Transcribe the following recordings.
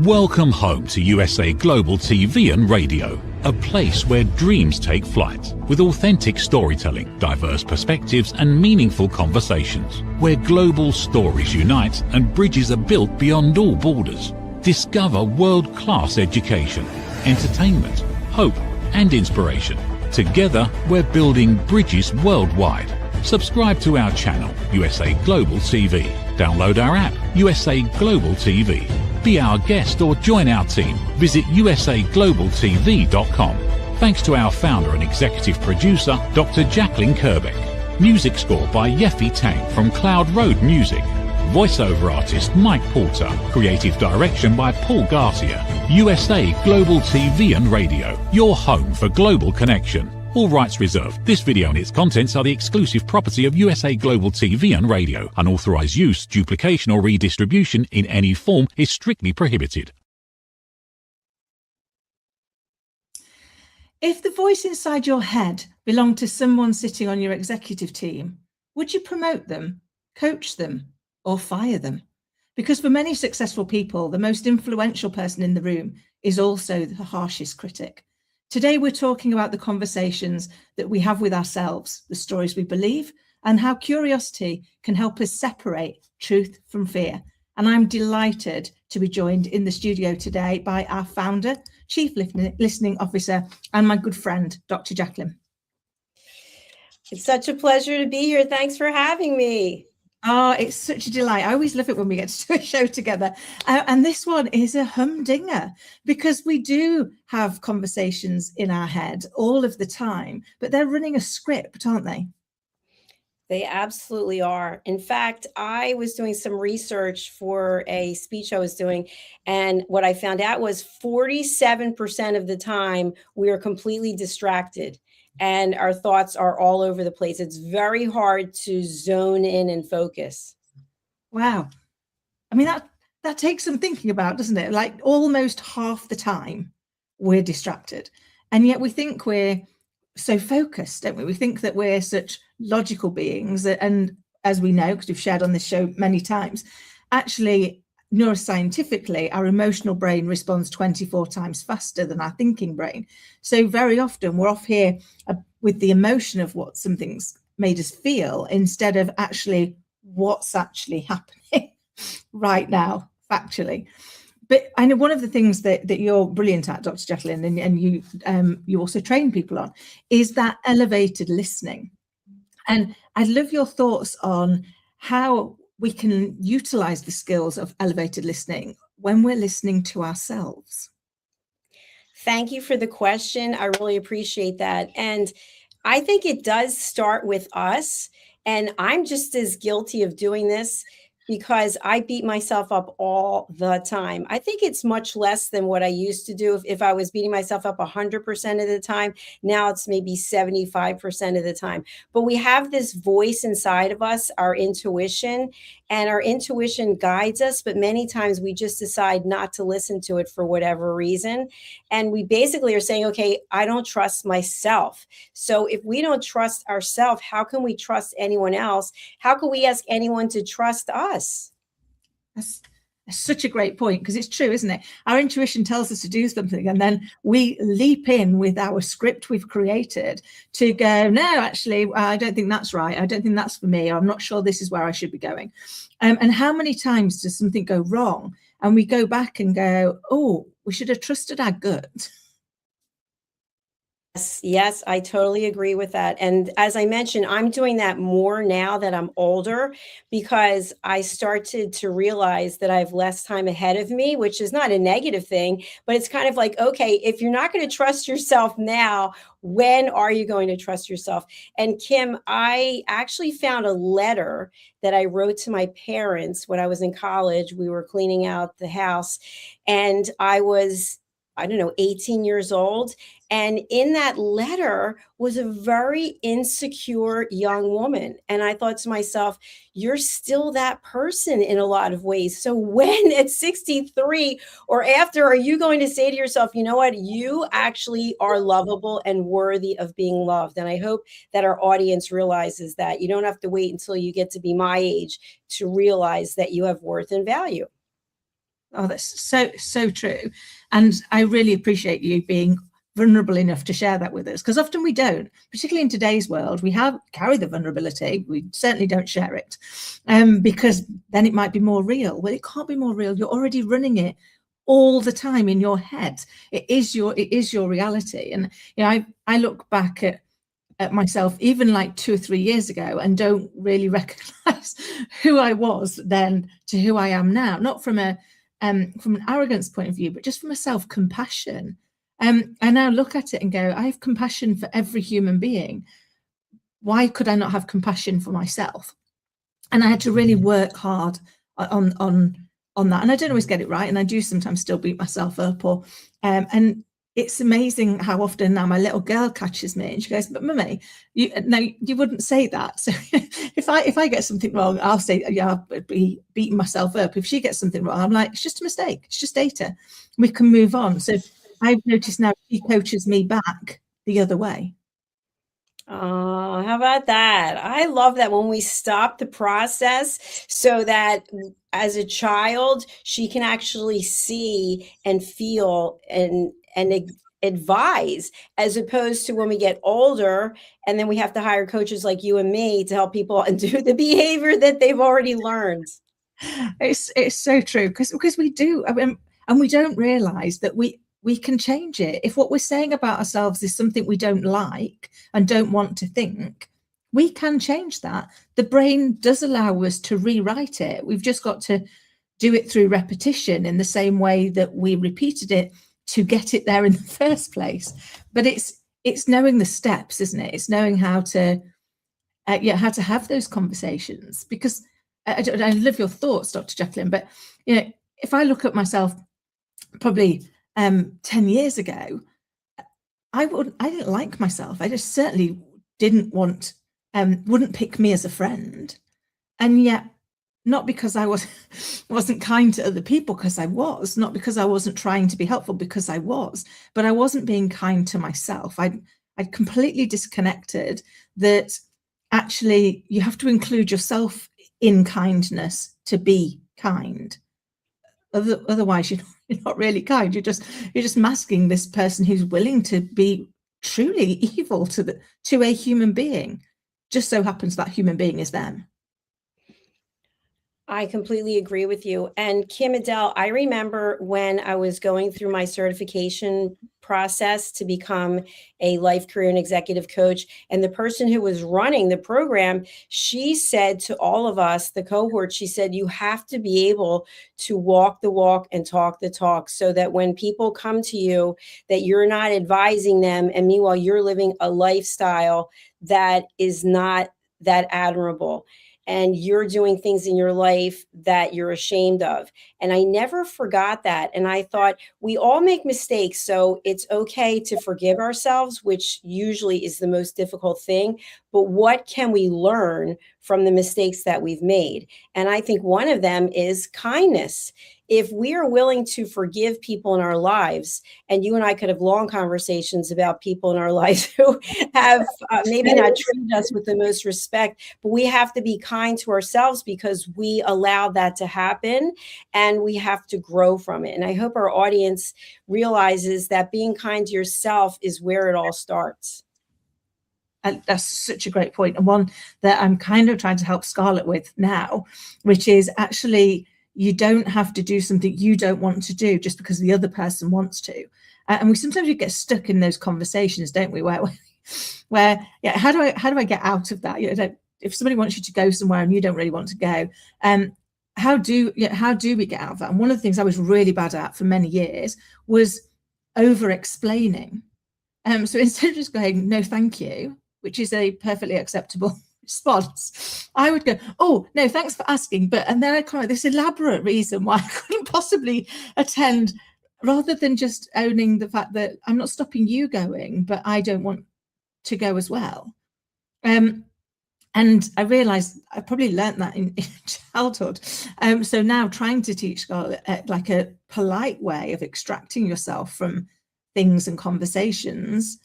Welcome home to USA Global TV and Radio, a place where dreams take flight, with authentic storytelling, diverse perspectives and meaningful conversations, where global stories unite and bridges are built beyond all borders. Discover world-class education, entertainment, hope and inspiration. Together, we're building bridges worldwide. Subscribe to our channel, USA Global TV. Download our app, USA Global TV. Be our guest or join our team. Visit usaglobaltv.com. Thanks to our founder and executive producer, Dr. Jacalyn Kerbeck. Music score by Yeffy Tang from Cloud Road Music. Voiceover artist Mike Porter. Creative direction by Paul Garcia. USA Global TV and Radio. Your home for global connection. All rights reserved. This video and its contents are the exclusive property of USA Global TV and Radio. Unauthorized use, duplication or redistribution in any form is strictly prohibited. If the voice inside your head belonged to someone sitting on your executive team, would you promote them, coach them, or fire them? Because for many successful people, the most influential person in the room is also the harshest critic. Today, we're talking about the conversations that we have with ourselves, the stories we believe, and how curiosity can help us separate truth from fear. And I'm delighted to be joined in the studio today by our founder, Chief Listening Officer, and my good friend, Dr. Jacalyn. It's such a pleasure to be here. Thanks for having me. Oh, it's such a delight. I always love it when we get to do a show together. And this one is a humdinger because we do have conversations in our head all of the time, but they're running a script, aren't they? They absolutely are. In fact, I was doing some research for a speech I was doing, and what I found out was 47% of the time we are completely distracted. And our thoughts are all over the place. It's very hard to zone in and focus. Wow. I mean, that takes some thinking about, doesn't it? Like almost half the time we're distracted. And yet we think we're so focused, don't we? We think that we're such logical beings. And as we know, because we've shared on this show many times, actually, neuroscientifically, our emotional brain responds 24 times faster than our thinking brain. So very often we're off here with the emotion of what something's made us feel instead of actually what's actually happening right now, factually. But I know one of the things that you're brilliant at, Dr. Jacalyn, and you also train people on, is that elevated listening. And I'd love your thoughts on how we can utilize the skills of elevated listening when we're listening to ourselves. Thank you for the question. I really appreciate that. And I think it does start with us. And I'm just as guilty of doing this because I beat myself up all the time. I think it's much less than what I used to do. If I was beating myself up 100% of the time, now it's maybe 75% of the time. But we have this voice inside of us, our intuition, and our intuition guides us. But many times we just decide not to listen to it for whatever reason. And we basically are saying, okay, I don't trust myself. So if we don't trust ourselves, how can we trust anyone else? How can we ask anyone to trust us? That's such a great point, because it's true, isn't it? Our intuition tells us to do something, and then we leap in with our script we've created to go, no, actually, I don't think that's right. I don't think that's for me. I'm not sure this is where I should be going. And how many times does something go wrong and we go back and go, oh, we should have trusted our gut? Yes, I totally agree with that. And as I mentioned, I'm doing that more now that I'm older because I started to realize that I have less time ahead of me, which is not a negative thing, but it's kind of like, okay, if you're not going to trust yourself now, when are you going to trust yourself? And Kim, I actually found a letter that I wrote to my parents when I was in college. We were cleaning out the house and I was, 18 years old. And in that letter was a very insecure young woman. And I thought to myself, you're still that person in a lot of ways. So when at 63 or after, are you going to say to yourself, you know what, you actually are lovable and worthy of being loved? And I hope that our audience realizes that you don't have to wait until you get to be my age to realize that you have worth and value. Oh, that's so true. And I really appreciate you being vulnerable enough to share that with us, because often we don't, particularly in today's world. We carry the vulnerability, we certainly don't share it, because then it might be more real. Well, it can't be more real. You're already running it all the time in your head. It is your reality. And I look back at myself even like 2 or 3 years ago and don't really recognize who I was then to who I am now, not from an arrogance point of view, but just from a self-compassion. I now look at it and go, I have compassion for every human being. Why could I not have compassion for myself? And I had to really work hard on that. And I don't always get it right, and I do sometimes still beat myself up. And it's amazing how often now my little girl catches me and she goes, "But mummy, you wouldn't say that." So if I get something wrong, I'll say, yeah, I'll be beating myself up. If she gets something wrong, I'm like, it's just a mistake. It's just data. We can move on. So I've noticed now she coaches me back the other way. Oh, how about that? I love that when we stop the process so that as a child, she can actually see and feel and advise, as opposed to when we get older and then we have to hire coaches like you and me to help people undo the behavior that they've already learned. It's so true, because we do, I mean, and we don't realize that we can change it. If what we're saying about ourselves is something we don't like and don't want to think, we can change that. The brain does allow us to rewrite it. We've just got to do it through repetition in the same way that we repeated it to get it there in the first place. But it's knowing the steps, isn't it? It's knowing how to have those conversations. Because I love your thoughts, Dr. Jacalyn, but if I look at myself probably 10 years ago, I didn't like myself. I just certainly wouldn't pick me as a friend. And yet, not because I wasn't kind to other people, because I was, not because I wasn't trying to be helpful, because I was, but I wasn't being kind to myself. I'd completely disconnected that actually you have to include yourself in kindness to be kind. Otherwise, you're not really kind. You're just masking this person who's willing to be truly evil to a human being. Just so happens that human being is them. I completely agree with you. And Kim-Adele, I remember when I was going through my certification process to become a life, career, and executive coach, and the person who was running the program, she said to all of us, the cohort, she said, you have to be able to walk the walk and talk the talk, so that when people come to you, that you're not advising them, and meanwhile you're living a lifestyle that is not that admirable. And you're doing things in your life that you're ashamed of. And I never forgot that. And I thought, we all make mistakes, so it's okay to forgive ourselves, which usually is the most difficult thing. But what can we learn from the mistakes that we've made? And I think one of them is kindness. If we are willing to forgive people in our lives, and you and I could have long conversations about people in our lives who have maybe not treated us with the most respect, but we have to be kind to ourselves because we allowed that to happen, and we have to grow from it. And I hope our audience realizes that being kind to yourself is where it all starts. And that's such a great point, and one that I'm kind of trying to help Scarlett with now, which is actually, you don't have to do something you don't want to do just because the other person wants to. And we sometimes get stuck in those conversations, don't we? Where how do I get out of that? If somebody wants you to go somewhere and you don't really want to go, how do we get out of that? And one of the things I was really bad at for many years was over explaining. So instead of just going, no, thank you, which is a perfectly acceptable response, I would go, oh, no, thanks for asking. And then I'd come up with this elaborate reason why I couldn't possibly attend, rather than just owning the fact that I'm not stopping you going, but I don't want to go as well. And I realized I probably learned that in childhood. So now trying to teach Scarlett like a polite way of extracting yourself from things and conversations,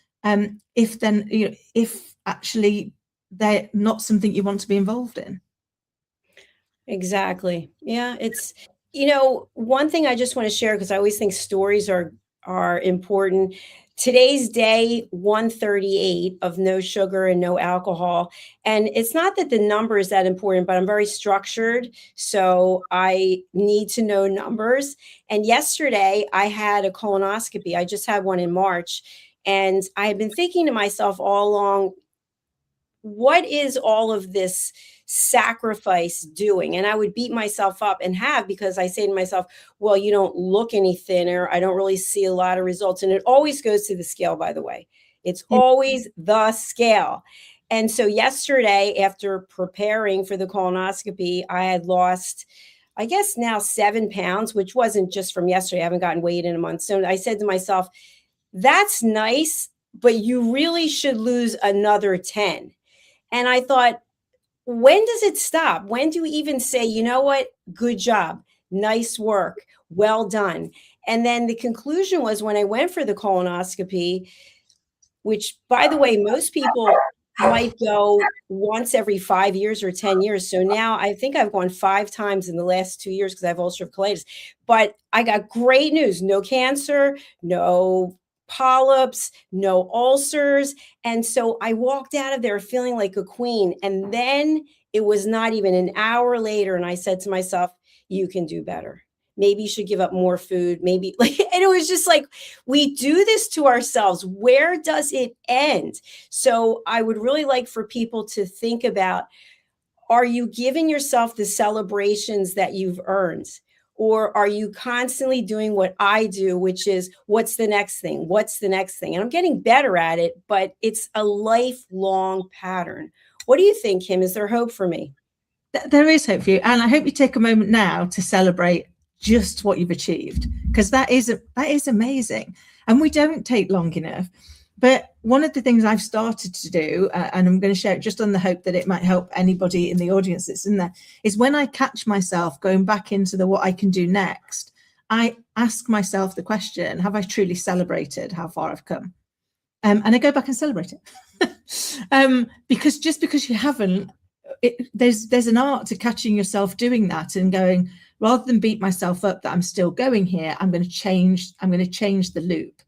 if actually they're not something you want to be involved in. Exactly. Yeah, One thing I just want to share, because I always think stories are important. Today's day 138 of no sugar and no alcohol. And it's not that the number is that important, but I'm very structured. So I need to know numbers. And yesterday I had a colonoscopy. I just had one in March. And I had been thinking to myself all along, what is all of this sacrifice doing? And I would beat myself up, and have, because I say to myself, well, you don't look any thinner. I don't really see a lot of results. And it always goes to the scale, by the way. It's Yeah. always the scale. And so yesterday, after preparing for the colonoscopy, I had lost, I guess now 7 pounds, which wasn't just from yesterday. I haven't gotten weight in a month. So I said to myself, that's nice, but you really should lose another 10. And I thought, when does it stop? When do we even say, you know what? Good job. Nice work. Well done. And then the conclusion was, when I went for the colonoscopy, which, by the way, most people might go once every 5 years or 10 years. So now I think I've gone 5 times in the last 2 years because I have ulcerative colitis. But I got great news. No cancer, no polyps, no ulcers. And so I walked out of there feeling like a queen. And then it was not even an hour later, and I said to myself, you can do better. Maybe you should give up more food. Maybe, like, and it was just like, we do this to ourselves. Where does it end? So I would really like for people to think about, are you giving yourself the celebrations that you've earned? Or are you constantly doing what I do, which is, what's the next thing? What's the next thing? And I'm getting better at it, but it's a lifelong pattern. What do you think, Kim? Is there hope for me? There is hope for you. And I hope you take a moment now to celebrate just what you've achieved, because that is amazing. And we don't take long enough. But one of the things I've started to do, and I'm going to share it just on the hope that it might help anybody in the audience that's in there, is when I catch myself going back into the what I can do next, I ask myself the question, have I truly celebrated how far I've come? And I go back and celebrate it. Because just because you haven't, there's an art to catching yourself doing that and going, rather than beat myself up that I'm still going here, I'm going to change the loop.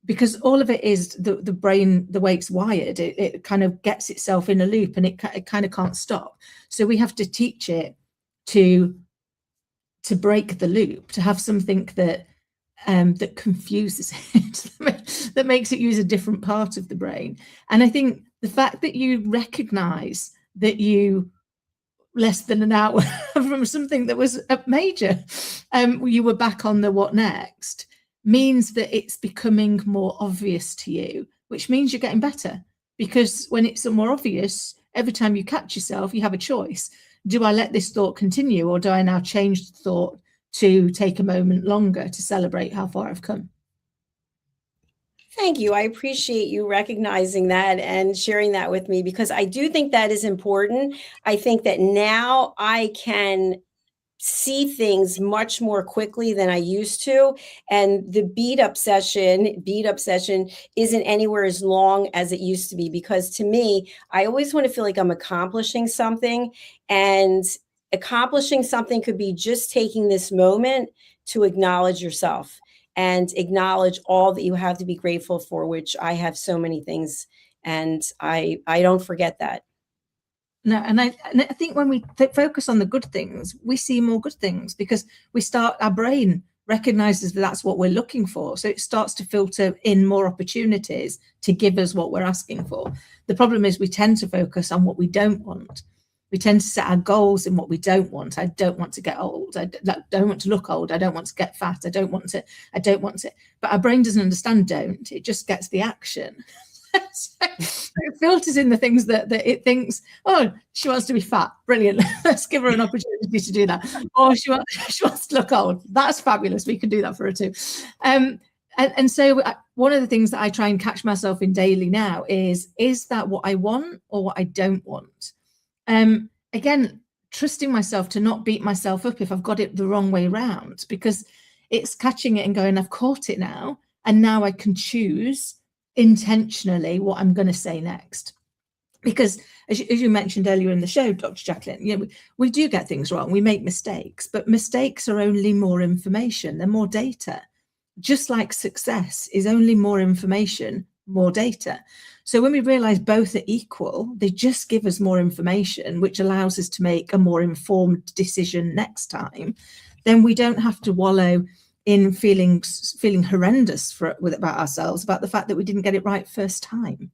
Because all of it is the brain, the way it's wired, it kind of gets itself in a loop, and it kind of can't stop. So we have to teach it to break the loop, to have something that confuses it, that makes it use a different part of the brain. And I think the fact that you recognize that you, less than an hour from something that was a major, you were back on the what next, means that it's becoming more obvious to you, which means you're getting better. Because when it's more obvious, every time you catch yourself, you have a choice. Do I let this thought continue, or do I now change the thought to take a moment longer to celebrate how far I've come? Thank you. I appreciate you recognizing that and sharing that with me, because I do think that is important. I think that now I can see things much more quickly than I used to. And the beat up session isn't anywhere as long as it used to be, because to me, I always want to feel like I'm accomplishing something, and accomplishing something could be just taking this moment to acknowledge yourself and acknowledge all that you have to be grateful for, which I have so many things. And I don't forget that. No, and I think when we focus on the good things, we see more good things, because our brain recognizes that that's what we're looking for. So it starts to filter in more opportunities to give us what we're asking for. The problem is we tend to focus on what we don't want. We tend to set our goals in what we don't want. I don't want to get old. I don't want to look old. I don't want to get fat. I don't want to. But our brain doesn't understand don't. It just gets the action. So it filters in the things that it thinks, oh, she wants to be fat. Brilliant. Let's give her an opportunity to do that. Or she wants to look old. That's fabulous. We can do that for her too. And so one of the things that I try and catch myself in daily now is that what I want or what I don't want? Again, trusting myself to not beat myself up if I've got it the wrong way around, because it's catching it and going, I've caught it now. And now I can choose intentionally what I'm going to say next. Because as you mentioned earlier in the show, Dr. Jacalyn, we do get things wrong. We make mistakes, but mistakes are only more information. They're more data. Just like success is only more information, more data. So when we realize both are equal, they just give us more information, which allows us to make a more informed decision next time. Then we don't have to wallow in feeling horrendous about ourselves, about the fact that we didn't get it right first time.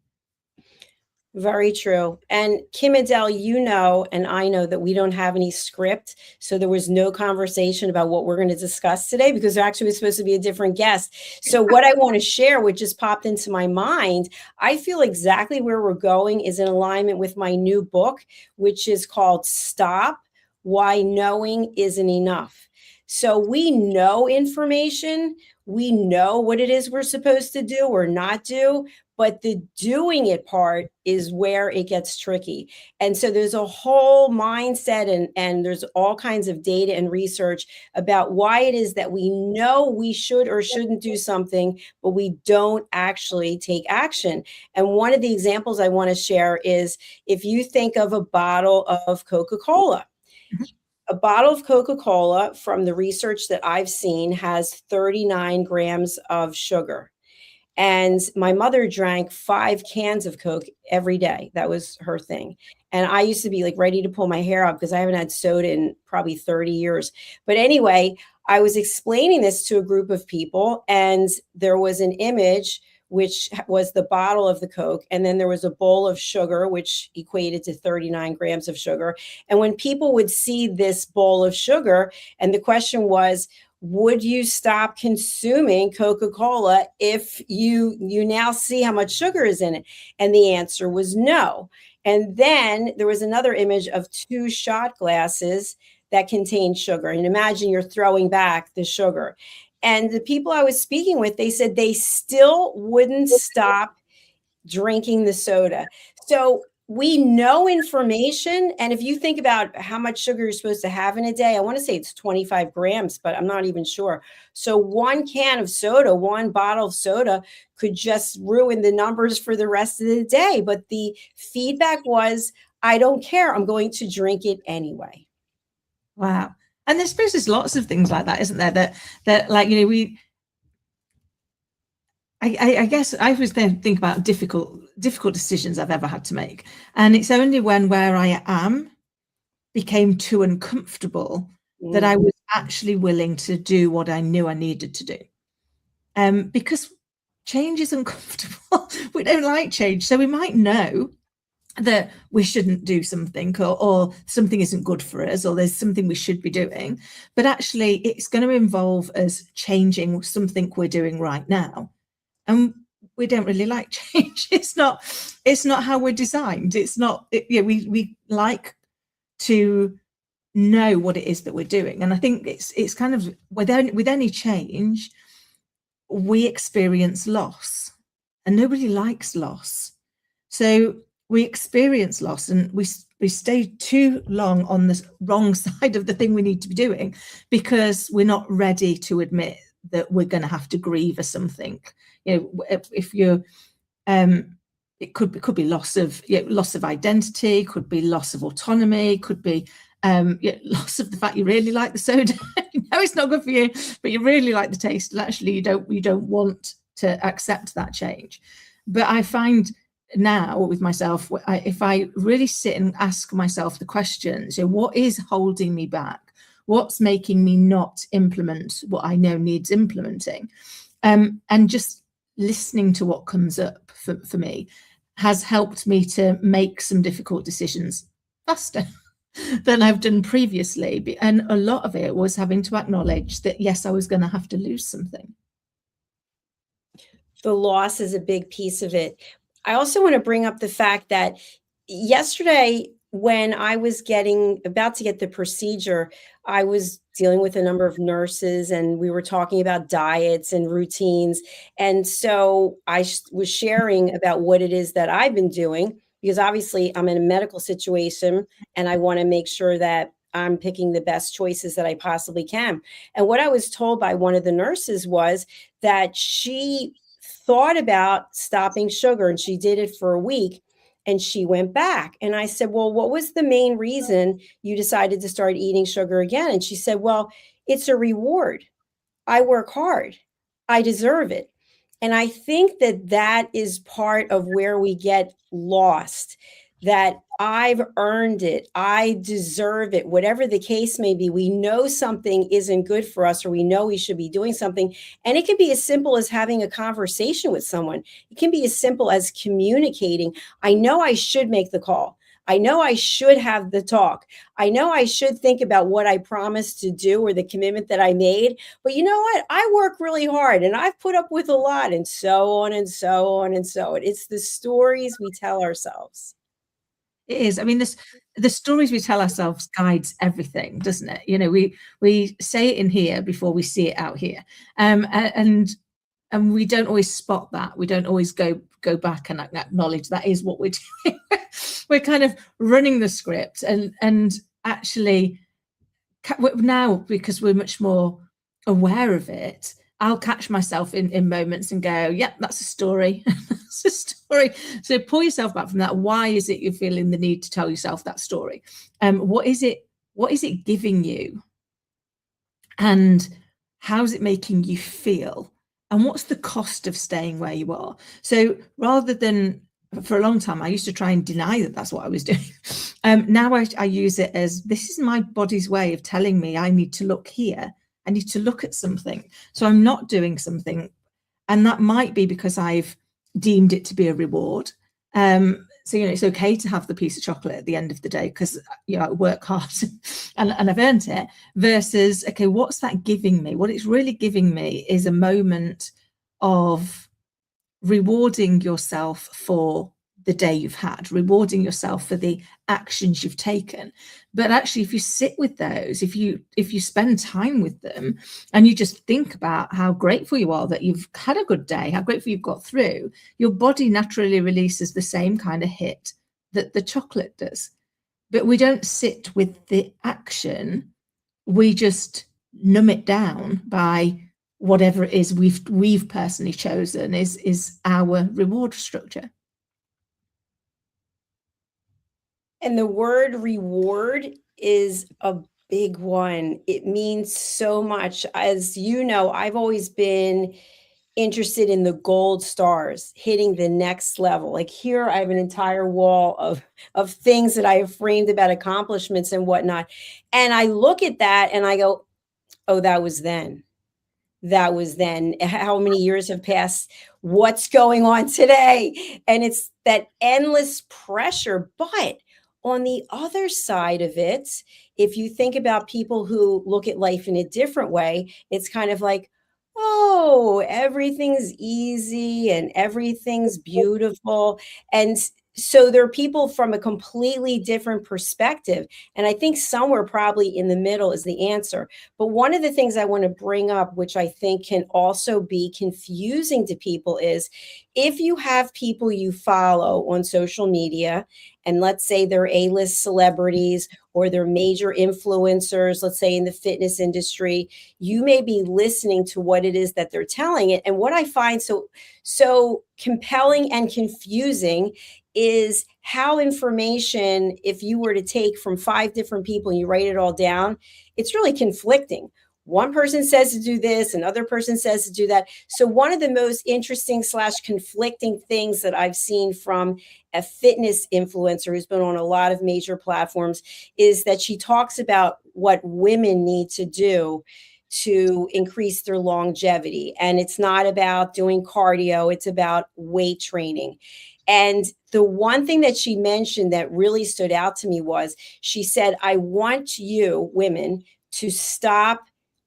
Very true. And Kim-Adele, and I know that we don't have any script. So there was no conversation about what we're going to discuss today, because there actually was supposed to be a different guest. So what I want to share, which just popped into my mind, I feel exactly where we're going is in alignment with my new book, which is called Stop: Why Knowing Isn't Enough. So we know information, we know what it is we're supposed to do or not do, but the doing it part is where it gets tricky. And so there's a whole mindset and there's all kinds of data and research about why it is that we know we should or shouldn't do something, but we don't actually take action. And one of the examples I want to share is if you think of a bottle of Coca-Cola. A bottle of Coca-Cola, from the research that I've seen, has 39 grams of sugar. And my mother drank 5 cans of Coke every day. That was her thing. And I used to be like ready to pull my hair out because I haven't had soda in probably 30 years. But anyway, I was explaining this to a group of people, and there was an image which was the bottle of the Coke. And then there was a bowl of sugar, which equated to 39 grams of sugar. And when people would see this bowl of sugar, and the question was, would you stop consuming Coca-Cola if you now see how much sugar is in it? And the answer was no. And then there was another image of 2 shot glasses that contained sugar. And imagine you're throwing back the sugar. And the people I was speaking with, they said they still wouldn't stop drinking the soda. So we know information. And if you think about how much sugar you're supposed to have in a day, I want to say it's 25 grams, but I'm not even sure. So 1 can of soda, 1 bottle of soda could just ruin the numbers for the rest of the day. But the feedback was, I don't care. I'm going to drink it anyway. Wow. And I suppose there's lots of things like that, isn't there? That like, I guess I was then think about difficult decisions I've ever had to make. And it's only when where I am became too uncomfortable that I was actually willing to do what I knew I needed to do. Because change is uncomfortable. We don't like change. So we might know that we shouldn't do something, or something isn't good for us, or there's something we should be doing, but actually it's going to involve us changing something we're doing right now. And we don't really like change. It's not how we're designed. It's not, we like to know what it is that we're doing. And I think it's kind of with any change, we experience loss, and nobody likes loss. So we experience loss, and we stay too long on the wrong side of the thing we need to be doing because we're not ready to admit that we're going to have to grieve or something. If you're, it could be loss of identity, could be loss of autonomy, could be loss of the fact you really like the soda. It's not good for you, but you really like the taste, and actually you don't want to accept that change. But I find now with myself, if I really sit and ask myself the questions, what is holding me back? What's making me not implement what I know needs implementing? And just listening to what comes up for me has helped me to make some difficult decisions faster than I've done previously. And a lot of it was having to acknowledge that, yes, I was going to have to lose something. The loss is a big piece of it. I also want to bring up the fact that yesterday, when I was about to get the procedure, I was dealing with a number of nurses, and we were talking about diets and routines. And so I was sharing about what it is that I've been doing, because obviously I'm in a medical situation and I want to make sure that I'm picking the best choices that I possibly can. And what I was told by one of the nurses was that she thought about stopping sugar, and she did it for a week. And she went back. And I said, well, what was the main reason you decided to start eating sugar again? And she said, well, it's a reward. I work hard. I deserve it. And I think that that is part of where we get lost, that I've earned it. I deserve it. Whatever the case may be, we know something isn't good for us, or we know we should be doing something. And it can be as simple as having a conversation with someone. It can be as simple as communicating. I know I should make the call. I know I should have the talk. I know I should think about what I promised to do or the commitment that I made. But you know what? I work really hard and I've put up with a lot, and so on and so on and so on. It's the stories we tell ourselves. It is. I mean, the stories we tell ourselves guides everything, doesn't it? You know, we say it in here before we see it out here, and we don't always spot that. We don't always go back and acknowledge that is what we're doing. We're kind of running the script, and actually now, because we're much more aware of it, I'll catch myself in moments and go, yep, that's a story. That's a story. So pull yourself back from that. Why is it you're feeling the need to tell yourself that story? What is it giving you? And how's it making you feel? And what's the cost of staying where you are? So rather than, for a long time, I used to try and deny that that's what I was doing. Now I use it as, this is my body's way of telling me I need to look here. I need to look at something. So I'm not doing something. And that might be because I've deemed it to be a reward. So, you know, it's okay to have the piece of chocolate at the end of the day because, you know, I work hard and I've earned it, versus, okay, what's that giving me? What it's really giving me is a moment of rewarding yourself for the day you've had, rewarding yourself for the actions you've taken. But actually, if you sit with those, if you spend time with them and you just think about how grateful you are that you've had a good day, how grateful you've got through, your body naturally releases the same kind of hit that the chocolate does. But we don't sit with the action. We just numb it down by whatever it is we've personally chosen is our reward structure. And the word reward is a big one. It means so much. As you know, I've always been interested in the gold stars, hitting the next level. Like here, I have an entire wall of things that I have framed about accomplishments and whatnot. And I look at that and I go, oh, that was then. That was then. How many years have passed? What's going on today? And it's that endless pressure. But on the other side of it, if you think about people who look at life in a different way, it's kind of like, oh, everything's easy and everything's beautiful. And so there are people from a completely different perspective. And I think somewhere probably in the middle is the answer. But one of the things I want to bring up, which I think can also be confusing to people, is if you have people you follow on social media, and let's say they're A-list celebrities or they're major influencers, let's say in the fitness industry, you may be listening to what it is that they're telling it. And what I find so compelling and confusing is how information, if you were to take from 5 different people and you write it all down, it's really conflicting. One person says to do this, another person says to do that. So one of the most interesting / conflicting things that I've seen from a fitness influencer who's been on a lot of major platforms is that she talks about what women need to do to increase their longevity. And it's not about doing cardio, it's about weight training. And the one thing that she mentioned that really stood out to me was she said, I want you women to stop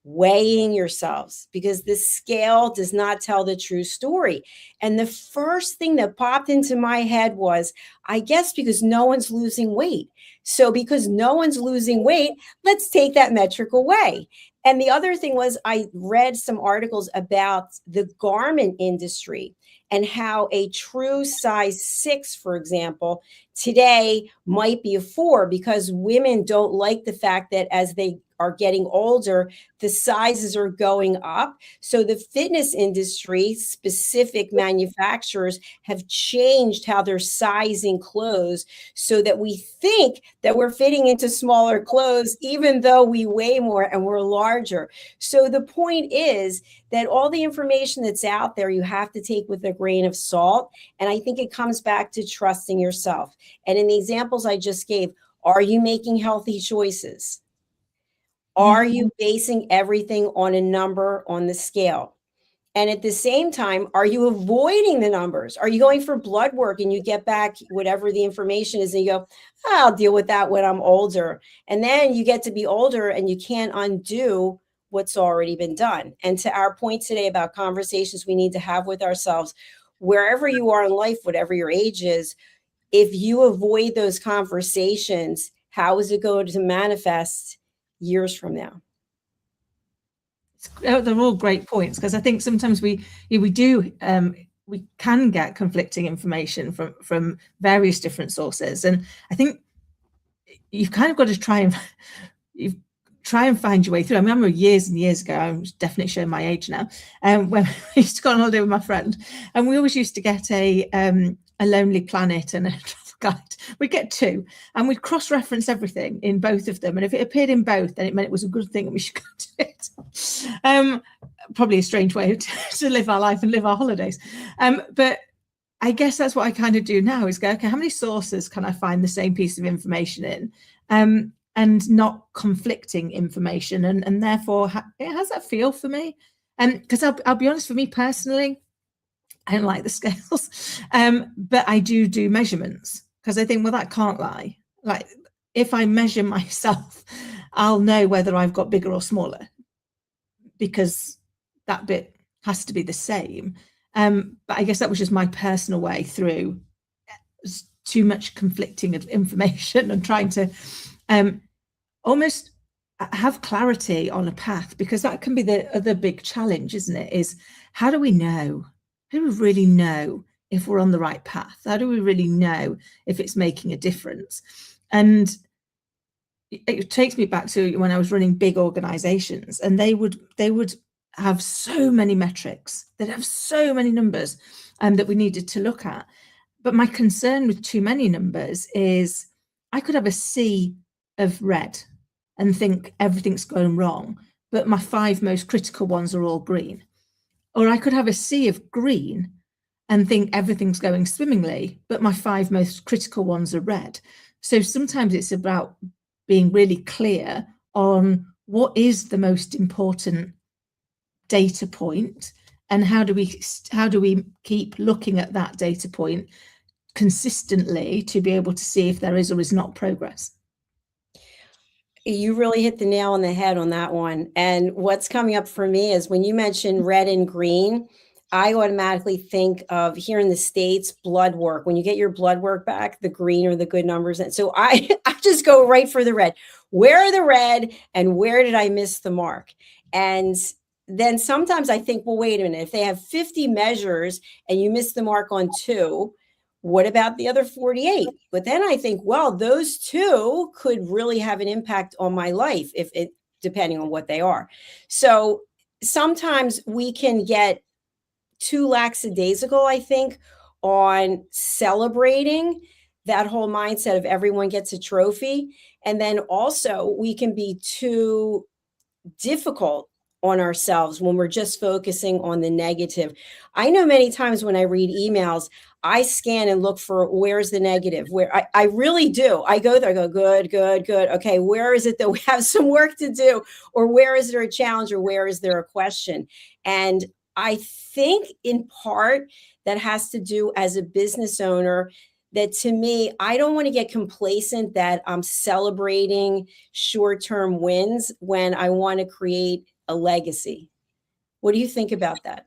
weighing yourselves because the scale does not tell the true story. And the first thing that popped into my head was, I guess because no one's losing weight. So because no one's losing weight, let's take that metric away. And the other thing was I read some articles about the garment industry and how a true size 6, for example, today might be a 4 because women don't like the fact that as they are getting older, the sizes are going up. So the fitness industry, specific manufacturers have changed how they're sizing clothes so that we think that we're fitting into smaller clothes, even though we weigh more and we're larger. So the point is that all the information that's out there, you have to take with a grain of salt. And I think it comes back to trusting yourself. And in the examples I just gave, are you making healthy choices? Are you basing everything on a number on the scale? And at the same time, are you avoiding the numbers? Are you going for blood work and you get back whatever the information is and you go, I'll deal with that when I'm older. And then you get to be older and you can't undo what's already been done. And to our point today about conversations we need to have with ourselves, wherever you are in life, whatever your age is, if you avoid those conversations, how is it going to manifest years from now? They're all great points, because I think sometimes we can get conflicting information from various different sources, and I think you've kind of got to try and find your way through. I remember years and years ago, I'm definitely showing my age now, when I used to go on holiday with my friend, and we always used to get a Lonely Planet and a travel guide. We'd get two, and we'd cross-reference everything in both of them, and if it appeared in both, then it meant it was a good thing and we should go to it. Probably a strange way to live our life and live our holidays, but I guess that's what I kind of do now, is go, okay, how many sources can I find the same piece of information in, and not conflicting information, and therefore how does that feel for me? Because I'll be honest, for me personally, I don't like the scales, but I do measurements, because I think, well, that can't lie. Like, if I measure myself, I'll know whether I've got bigger or smaller, because that bit has to be the same. But I guess that was just my personal way through too much conflicting information and trying to almost have clarity on a path, because that can be the other big challenge, isn't it? Is how do we know? How do we really know if we're on the right path? How do we really know if it's making a difference? And it takes me back to when I was running big organizations, and they would have so many metrics, they'd have so many numbers that we needed to look at. But my concern with too many numbers is I could have a sea of red and think everything's going wrong, but my 5 most critical ones are all green. Or I could have a sea of green and think everything's going swimmingly, but my 5 most critical ones are red. So sometimes it's about being really clear on what is the most important data point, and how do we keep looking at that data point consistently to be able to see if there is or is not progress. You really hit the nail on the head on that one. And what's coming up for me is when you mention red and green, I automatically think of, here in the States, blood work. When you get your blood work back, the green are the good numbers. And so I just go right for the red. Where are the red, and where did I miss the mark? And then sometimes I think, well, wait a minute, if they have 50 measures and you miss the mark on 2, what about the other 48? But then I think, well, those 2 could really have an impact on my life, depending on what they are. So sometimes we can get too lackadaisical, I think, on celebrating that whole mindset of everyone gets a trophy. And then also we can be too difficult on ourselves when we're just focusing on the negative. I know many times when I read emails, I scan and look for where's the negative, where I really do. I go there, I go, good. Okay, where is it that we have some work to do? Or where is there a challenge, or where is there a question? And I think in part that has to do, as a business owner, that to me, I don't want to get complacent that I'm celebrating short-term wins when I want to create a legacy. What do you think about that?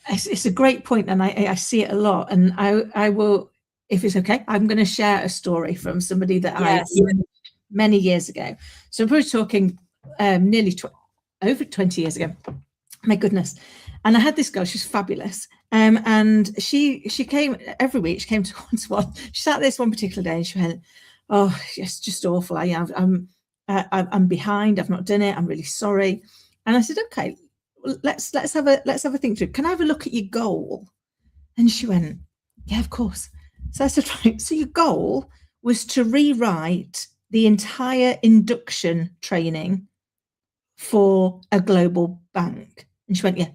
It's a great point, and I see it a lot. And I will, if it's okay, I'm going to share a story from somebody that I knew many years ago. So I'm probably talking nearly over 20 years ago. My goodness. And I had this girl, she's fabulous. And she came every week. She came to one. She sat this one particular day and she went, oh, it's just awful. I'm I'm behind, I've not done it, I'm really sorry. And I said, okay, let's have a think through. Can I have a look at your goal? And she went, yeah, of course. So I said, right, so your goal was to rewrite the entire induction training for a global bank. And she went, yeah.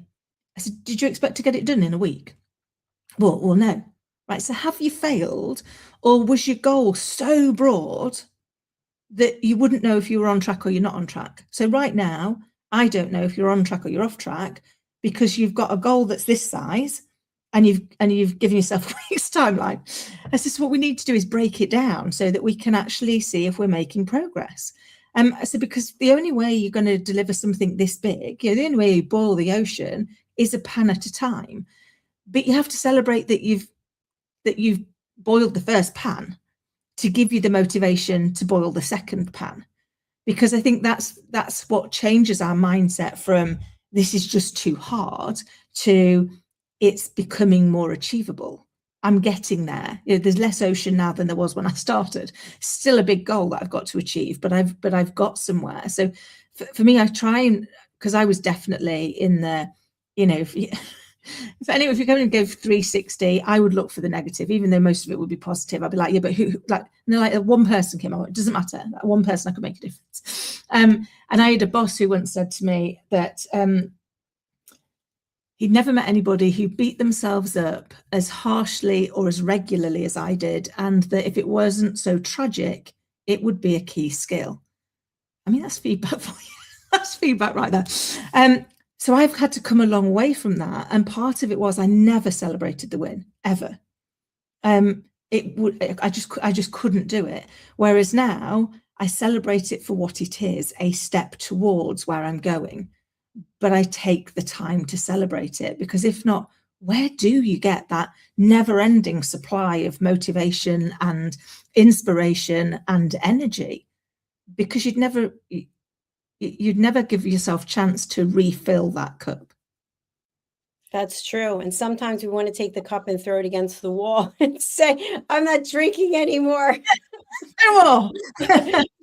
I said, did you expect to get it done in a week? Well, no. Right, so have you failed, or was your goal so broad that you wouldn't know if you were on track or you're not on track? So right now, I don't know if you're on track or you're off track, because you've got a goal that's this size and you've given yourself a week's timeline. I said, so what we need to do is break it down so that we can actually see if we're making progress. I said, because the only way you're going to deliver something this big, the only way you boil the ocean is a pan at a time. But you have to celebrate that you've boiled the first pan to give you the motivation to boil the second pan. Because I think that's what changes our mindset from this is just too hard to it's becoming more achievable. I'm getting there. There's less ocean now than there was when I started. Still a big goal that I've got to achieve, but I've got somewhere. So for me, I try and, because I was definitely in the, if you're going to go 360, I would look for the negative, even though most of it would be positive. I'd be like, yeah, but who? Like, and they're like, one person came out. It doesn't matter. Like, one person, I could make a difference. And I had a boss who once said to me that he'd never met anybody who beat themselves up as harshly or as regularly as I did, and that if it wasn't so tragic, it would be a key skill. I mean, that's feedback for you. That's feedback right there. So I've had to come a long way from that. And part of it was I never celebrated the win, ever. I just couldn't do it. Whereas now I celebrate it for what it is, a step towards where I'm going. But I take the time to celebrate it, because if not, where do you get that never-ending supply of motivation and inspiration and energy? Because you'd never give yourself a chance to refill that cup. That's true. And sometimes we want to take the cup and throw it against the wall and say, I'm not drinking anymore.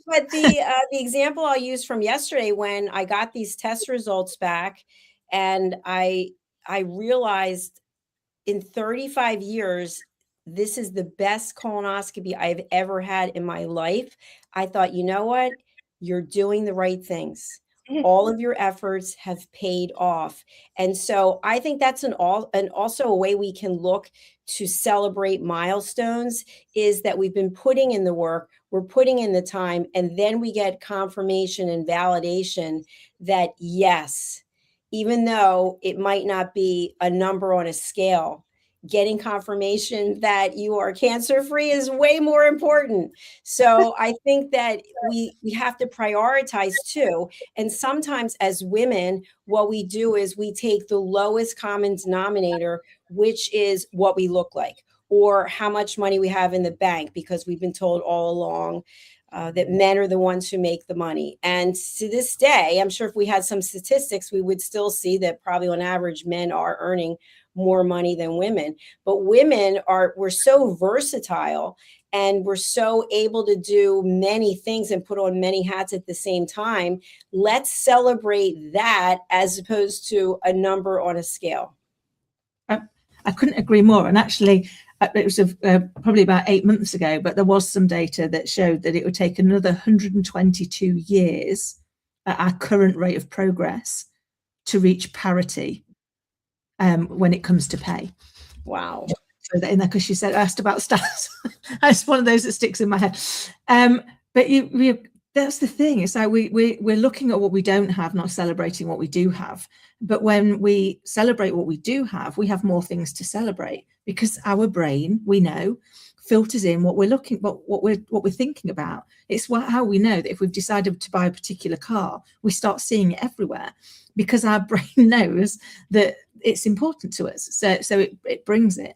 But the example I'll use from yesterday, when I got these test results back, and I realized in 35 years, this is the best colonoscopy I've ever had in my life. I thought, you know what? You're doing the right things. All of your efforts have paid off. And so I think that's also a way we can look to celebrate milestones, is that we've been putting in the work, we're putting in the time, and then we get confirmation and validation that yes, even though it might not be a number on a scale, getting confirmation that you are cancer-free is way more important. So I think that we have to prioritize too. And sometimes as women, what we do is we take the lowest common denominator, which is what we look like, or how much money we have in the bank, because we've been told all along that men are the ones who make the money. And to this day, I'm sure if we had some statistics, we would still see that probably on average, men are earning more money than women. But we're so versatile, and we're so able to do many things and put on many hats at the same time. Let's celebrate that as opposed to a number on a scale. I couldn't agree more. And actually, it was probably about 8 months ago, but there was some data that showed that it would take another 122 years at our current rate of progress to reach parity when it comes to pay. Wow. So that in there, because you asked about stats. That's one of those that sticks in my head. But that's the thing. It's like we're looking at what we don't have, not celebrating what we do have. But when we celebrate what we do have, we have more things to celebrate, because our brain, we know, filters in what we're thinking about. It's how we know that if we've decided to buy a particular car, we start seeing it everywhere, because our brain knows that it's important to us. So it brings it.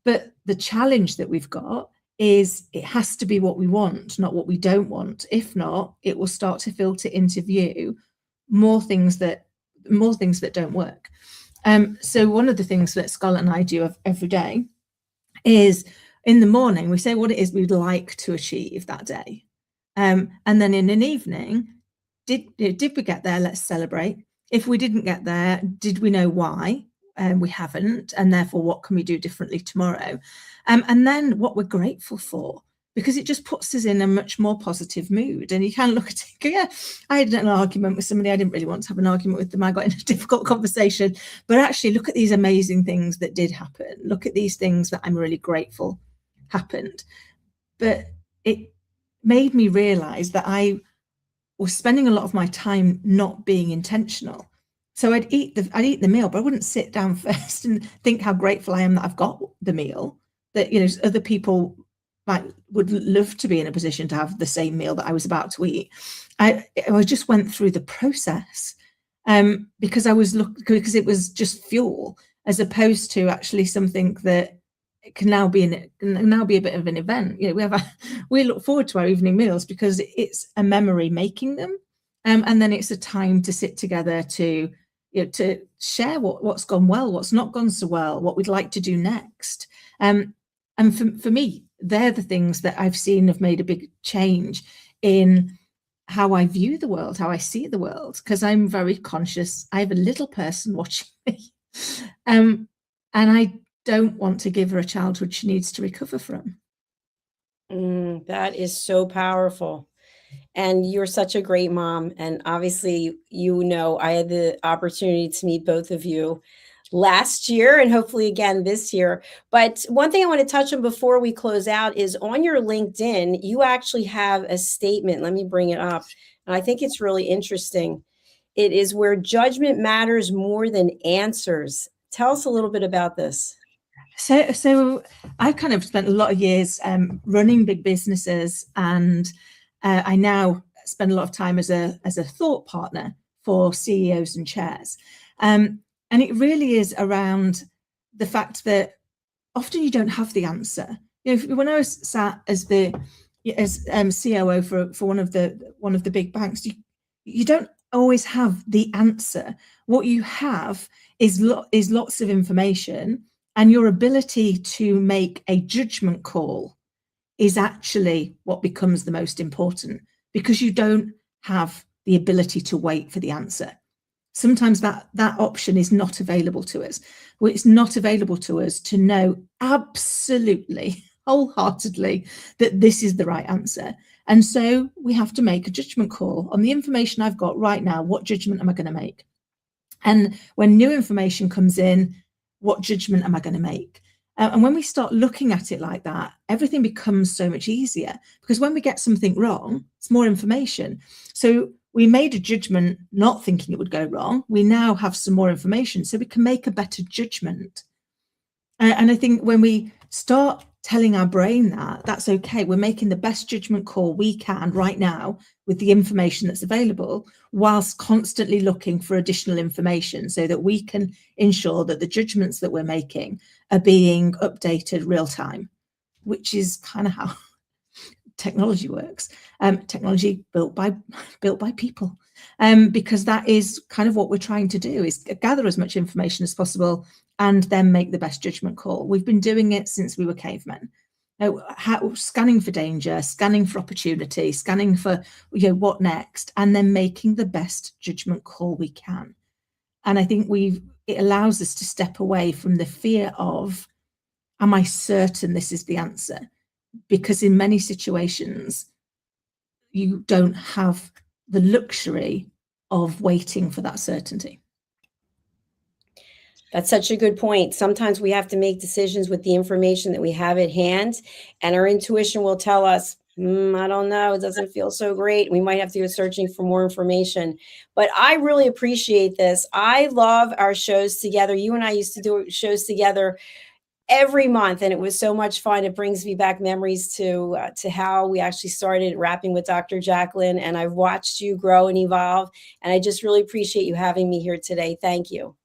But the challenge that we've got is it has to be what we want, not what we don't want. If not, it will start to filter into view more things that don't work. So one of the things that Scarlett and I do every day is, in the morning, we say what it is we'd like to achieve that day. And then in an evening, did we get there? Let's celebrate. If we didn't get there, did we know why? We haven't, and therefore, what can we do differently tomorrow? And then what we're grateful for, because it just puts us in a much more positive mood. And you can look at it, go, yeah, I had an argument with somebody I didn't really want to have an argument with them. I got in a difficult conversation, but actually look at these amazing things that did happen. Look at these things that I'm really grateful happened. But it made me realize that I was spending a lot of my time not being intentional. So I'd eat the meal, but I wouldn't sit down first and think how grateful I am that I've got the meal. That, you know, other people would love to be in a position to have the same meal that I was about to eat. I just went through the process because because it was just fuel, as opposed to actually something that can now be a bit of an event. You know, we look forward to our evening meals because it's a memory making them, and then it's a time to sit together to share what's gone well, what's not gone so well, what we'd like to do next. And for me, they're the things that I've seen have made a big change in how I view the world, how I see the world, because I'm very conscious. I have a little person watching me, and I don't want to give her a childhood she needs to recover from. That is so powerful. And you're such a great mom. And obviously, I had the opportunity to meet both of you last year and hopefully again this year. But one thing I want to touch on before we close out is on your LinkedIn, you actually have a statement. Let me bring it up. And I think it's really interesting. It is where judgment matters more than answers. Tell us a little bit about this. So I've kind of spent a lot of years running big businesses, and I now spend a lot of time as a thought partner for CEOs and chairs. And it really is around the fact that often you don't have the answer. You know, when I was sat as COO for one of the big banks, you don't always have the answer. What you have is lots of information, and your ability to make a judgment call is actually what becomes the most important, because you don't have the ability to wait for the answer. Sometimes that option is not available to us. Well, it's not available to us to know absolutely, wholeheartedly, that this is the right answer. And so we have to make a judgment call on the information I've got right now. What judgment am I going to make? And when new information comes in, what judgment am I going to make? And when we start looking at it like that, everything becomes so much easier, because when we get something wrong, it's more information. So we made a judgment not thinking it would go wrong. We now have some more information, so we can make a better judgment. And I think when we start telling our brain that's okay, we're making the best judgment call we can right now with the information that's available, whilst constantly looking for additional information so that we can ensure that the judgments that we're making are being updated real time, which is kind of how technology works. Technology built by people, because that is kind of what we're trying to do, is gather as much information as possible and then make the best judgment call. We've been doing it since we were cavemen. Scanning for danger, scanning for opportunity, scanning for what next, and then making the best judgment call we can. And I think it allows us to step away from the fear of, am I certain this is the answer? Because in many situations, you don't have the luxury of waiting for that certainty. That's such a good point. Sometimes we have to make decisions with the information that we have at hand, and our intuition will tell us, I don't know, it doesn't feel so great. We might have to go searching for more information. But I really appreciate this. I love our shows together. You and I used to do shows together every month, and it was so much fun. It brings me back memories to how we actually started rapping with Dr. Jacalyn, and I've watched you grow and evolve, and I just really appreciate you having me here today. Thank you.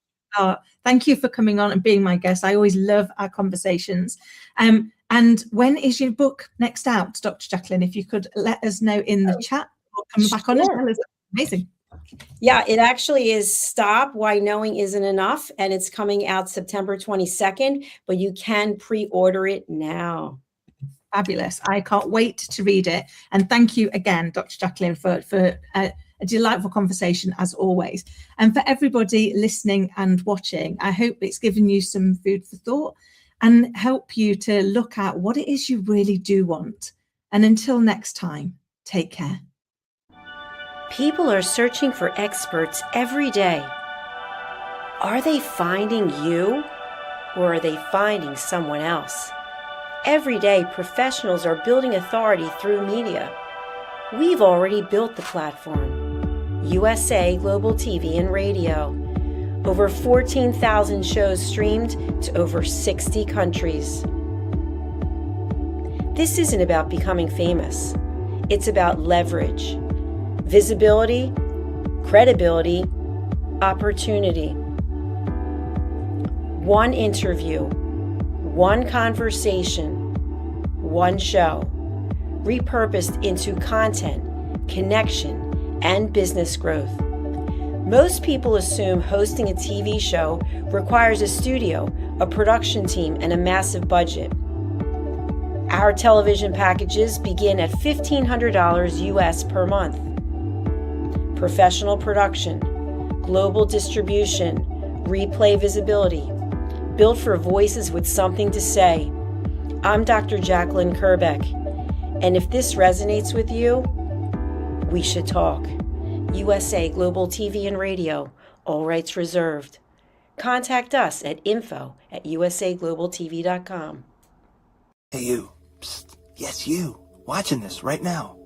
Thank you for coming on and being my guest. I always love our conversations. And when is your book next out, Dr. Jacalyn? If you could let us know in the chat or come back on and tell us. Amazing. Yeah, it actually is Stop Why Knowing Isn't Enough, and it's coming out September 22nd, but you can pre-order it now. fabulous. I can't wait to read it. And thank you again, Dr. Jacalyn, for a delightful conversation as always. And for everybody listening and watching, I hope it's given you some food for thought and help you to look at what it is you really do want. And until next time, take care. People are searching for experts every day. Are they finding you, or are they finding someone else? Every day, professionals are building authority through media. We've already built the platform. USA Global TV and Radio. Over 14,000 shows streamed to over 60 countries. This isn't about becoming famous. It's about leverage, visibility, credibility, opportunity. One interview, one conversation, one show, repurposed into content, connection, and business growth. Most people assume hosting a TV show requires a studio, a production team, and a massive budget. Our television packages begin at $1,500 US per month. Professional production, global distribution, replay visibility, built for voices with something to say. I'm Dr. Jacalyn Kerbeck, and if this resonates with you, we should talk. USA Global TV and Radio, all rights reserved. Contact us at info@usaglobaltv.com. Hey you, psst. Yes you, watching this right now.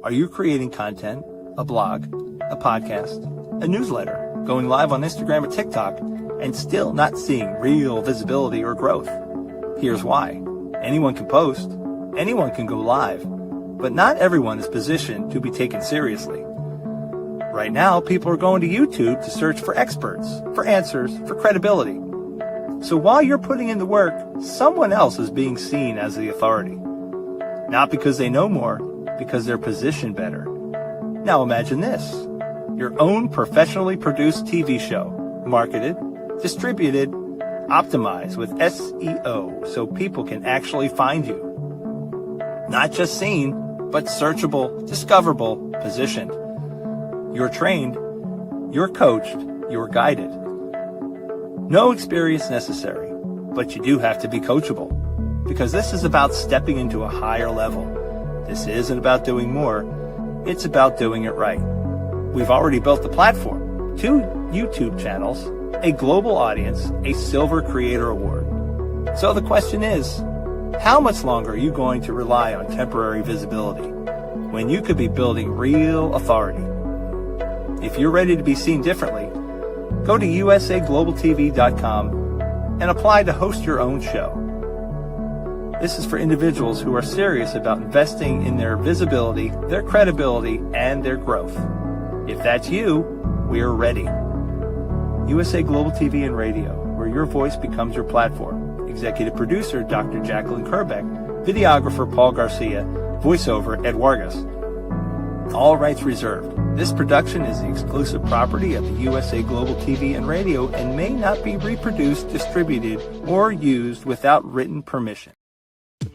Are you creating content, a blog, a podcast, a newsletter, going live on Instagram or TikTok, and still not seeing real visibility or growth? Here's why. Anyone can post, anyone can go live, but not everyone is positioned to be taken seriously. Right now, people are going to YouTube to search for experts, for answers, for credibility. So while you're putting in the work, someone else is being seen as the authority. Not because they know more, because they're positioned better. Now imagine this. Your own professionally produced TV show, marketed, distributed, optimized with SEO so people can actually find you. Not just seen, but searchable, discoverable, positioned. You're trained, you're coached, you're guided. No experience necessary, but you do have to be coachable, because this is about stepping into a higher level. This isn't about doing more, it's about doing it right. We've already built the platform, 2 YouTube channels, a global audience, a Silver Creator Award. So the question is, how much longer are you going to rely on temporary visibility when you could be building real authority? If you're ready to be seen differently, go to usaglobaltv.com and apply to host your own show. This is for individuals who are serious about investing in their visibility, their credibility, and their growth. If that's you, we're ready. USA Global TV and Radio, where your voice becomes your platform. Executive producer, Dr. Jacalyn Kerbeck. Videographer, Paul Garcia. Voiceover, Ed Vargas. All rights reserved. This production is the exclusive property of the USA Global TV and Radio and may not be reproduced, distributed, or used without written permission.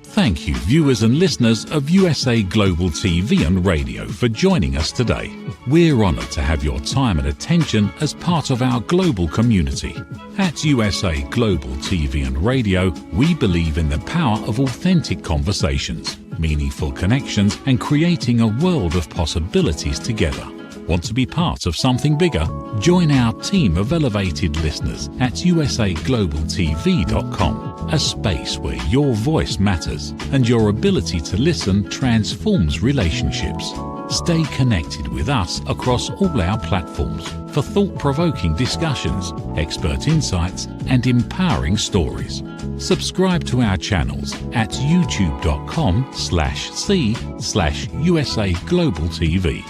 Thank you, viewers and listeners of USA Global TV and Radio, for joining us today. We're honoured to have your time and attention as part of our global community. At USA Global TV and Radio, we believe in the power of authentic conversations, meaningful connections, and creating a world of possibilities together. Want to be part of something bigger? Join our team of elevated listeners at usaglobaltv.com, a space where your voice matters and your ability to listen transforms relationships. Stay connected with us across all our platforms for thought-provoking discussions, expert insights, and empowering stories. Subscribe to our channels at youtube.com/c/USA Global TV.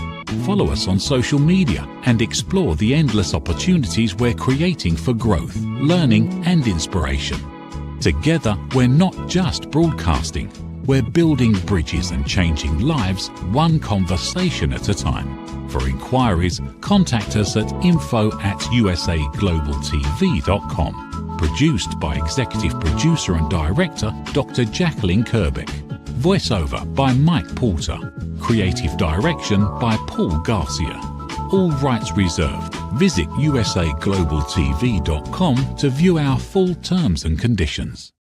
Follow us on social media and explore the endless opportunities we're creating for growth, learning, and inspiration. Together, we're not just broadcasting, we're building bridges and changing lives one conversation at a time. For inquiries, contact us at info@usaglobaltv.com. Produced by Executive Producer and Director Dr. Jacalyn Kerbeck. Voiceover by Mike Porter. Creative direction by Paul Garcia. All rights reserved. Visit usaglobaltv.com to view our full terms and conditions.